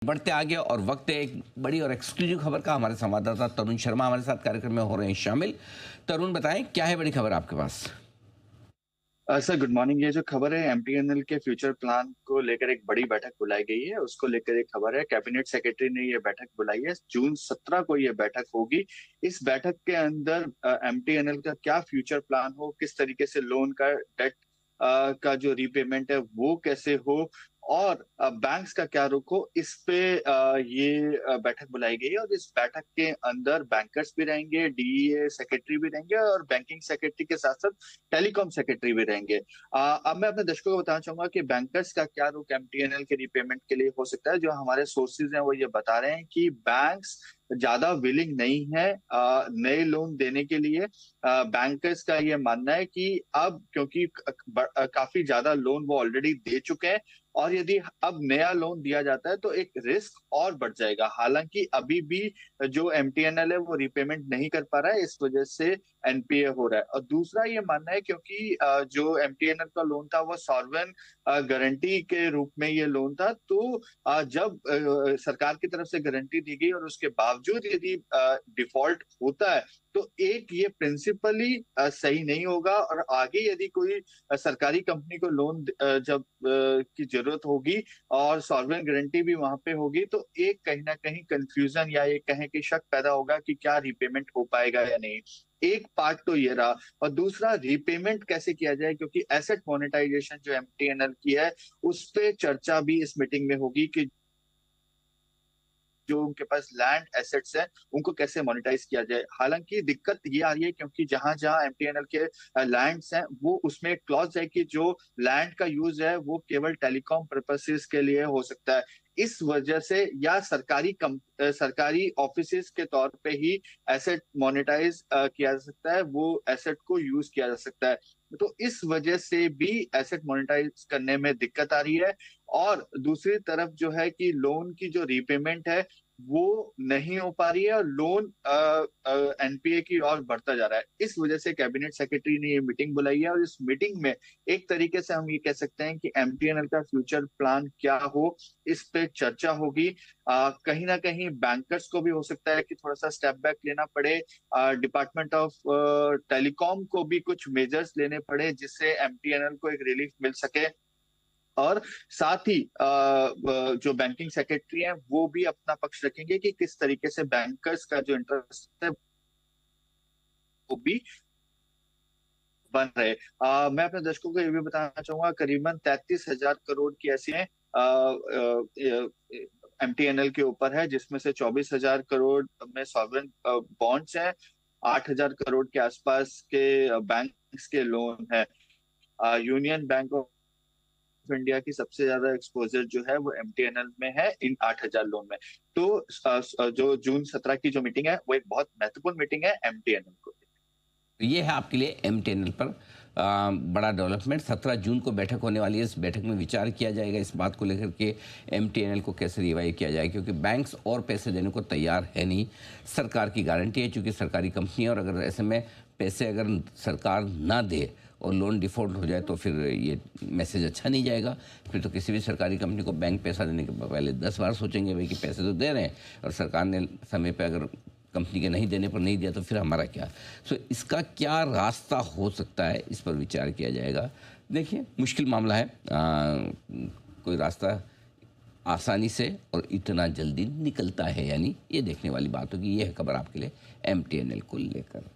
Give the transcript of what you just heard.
बढ़ते आगे और वक्त है एक बड़ी और एक्सक्लूसिव खबर का। हमारे संवाददाता तरुण शर्मा हमारे साथ कार्यक्रम में हो रहे हैं शामिल। तरुण, बताएं क्या है बड़ी खबर आपके पास? Sir good morning. ये जो खबर है एमटीएनएल के फ्यूचर प्लान को लेकर एक बड़ी बैठक बुलाई गई है, उसको लेकर एक खबर है। कैबिनेट सेक्रेटरी ने ये बैठक बुलाई है, जून 17 को ये बैठक होगी। इस बैठक के अंदर एमटीएनएल का क्या फ्यूचर प्लान हो, किस तरीके से लोन का डेट का जो रीपेमेंट है वो कैसे हो, और बैंक्स का क्या रुख हो, इस पे ये बैठक बुलाई गई है। और इस बैठक के अंदर बैंकर्स भी रहेंगे, डीईए सेक्रेटरी भी रहेंगे, और बैंकिंग सेक्रेटरी के साथ साथ टेलीकॉम सेक्रेटरी भी रहेंगे। अब मैं अपने दर्शकों को बताना चाहूंगा कि बैंकर्स का क्या रुख एमटीएनएल के रीपेमेंट के लिए हो सकता है। जो हमारे सोर्सेज हैं वो ये बता रहे हैं कि बैंक्स ज्यादा विलिंग नहीं है नए लोन देने के लिए। बैंकर्स का ये मानना है कि अब क्योंकि काफी ज्यादा लोन वो ऑलरेडी दे चुके हैं, और यदि अब नया लोन दिया जाता है तो एक रिस्क और बढ़ जाएगा। हालांकि अभी भी जो एमटीएनएल है वो रिपेमेंट नहीं कर पा रहा है, इस वजह से एनपीए हो रहा है। और दूसरा ये मानना है क्योंकि जो एमटीएनएल का लोन था वो सॉवरेन गारंटी के रूप में ये लोन था, तो जब सरकार की तरफ से गारंटी दी गई और उसके बावजूद यदि डिफॉल्ट होता है तो एक ये प्रिंसिपली सही नहीं होगा। और आगे यदि कोई सरकारी कंपनी को लोन जब की जरूरत होगी और सॉवरेन गारंटी भी वहां पे होगी, तो एक कहीं ना कहीं कंफ्यूजन या ये कहें कि शक पैदा होगा कि क्या रीपेमेंट हो पाएगा या नहीं। एक पार्ट तो ये रहा, और दूसरा रीपेमेंट कैसे किया जाए, क्योंकि एसेट मोनेटाइजेशन जो एमटीएनएल की है उस पे चर्चा भी इस मीटिंग में होगी कि जो उनके पास लैंड एसेट्स हैं उनको कैसे मोनेटाइज किया जाए। हालांकि दिक्कत ये आ रही है क्योंकि जहां जहां एमटीएनएल के लैंड्स हैं वो उसमें एक क्लॉज है कि जो लैंड का यूज है वो केवल टेलीकॉम पर्पसेस के लिए हो सकता है। इस वजह से या सरकारी ऑफिसेज के तौर पे ही एसेट मोनेटाइज किया जा सकता है, वो एसेट को यूज किया जा सकता है। तो इस वजह से भी एसेट मोनेटाइज करने में दिक्कत आ रही है। और दूसरी तरफ जो है कि लोन की जो रीपेमेंट है वो नहीं हो पा रही है, और लोन एनपीए की ओर बढ़ता जा रहा है। इस वजह से कैबिनेट सेक्रेटरी ने ये मीटिंग बुलाई है, और इस मीटिंग में एक तरीके से हम ये कह सकते हैं कि एमटीएनएल का फ्यूचर प्लान क्या हो, इस पे चर्चा होगी। कहीं ना कहीं बैंकर्स को भी हो सकता है कि थोड़ा सा स्टेप बैक लेना पड़े, डिपार्टमेंट ऑफ टेलीकॉम को भी कुछ मेजर्स लेने पड़े जिससे एमटीएनएल को एक रिलीफ मिल सके। और साथ ही जो बैंकिंग सेक्रेटरी हैं वो भी अपना पक्ष रखेंगे कि किस तरीके से बैंकर्स का जो इंटरेस्ट है वो भी बन रहे। मैं अपने दर्शकों को ये भी बताना चाहूंगा, करीबन 33,000 करोड़ की ऐसी एमटीएनएल के ऊपर है, जिसमें से 24,000 करोड़ में सॉवरेन बॉन्ड्स हैं, 8,000 करोड़ के आसपास के बैंक्स के लोन है। यूनियन बैंक ऑफ इंडिया की सबसे ज्यादा एक्सपोजर जो है वो एमटीएनएल में है इन 8,000 लोन में। तो जो जून 17 की जो मीटिंग है वो एक बहुत महत्वपूर्ण मीटिंग है एमटीएनएल को। तो ये है आपके लिए एमटीएनएल पर बड़ा डेवलपमेंट। 17 जून को बैठक होने वाली है। इस बैठक में विचार किया जाएगा इस बात को लेकर के एमटीएनएल को कैसे रिवाइव किया जाए, क्योंकि बैंक्स और पैसे देने को तैयार है नहीं। सरकार की गारंटी है चूँकि सरकारी कंपनी है, और अगर ऐसे में पैसे अगर सरकार ना दे और लोन डिफ़ॉल्ट हो जाए तो फिर ये मैसेज अच्छा नहीं जाएगा। फिर तो किसी भी सरकारी कंपनी को बैंक पैसा देने के पहले 10 बार सोचेंगे भाई कि पैसे तो दे रहे हैं और सरकार ने समय पे अगर कंपनी के नहीं देने पर नहीं दिया तो फिर हमारा क्या। सो इसका क्या रास्ता हो सकता है, इस पर विचार किया जाएगा। देखिए, मुश्किल मामला है। कोई रास्ता आसानी से और इतना जल्दी निकलता है यानी, ये देखने वाली बात होगी। ये है खबर आपके लिए एमटीएनएल को लेकर।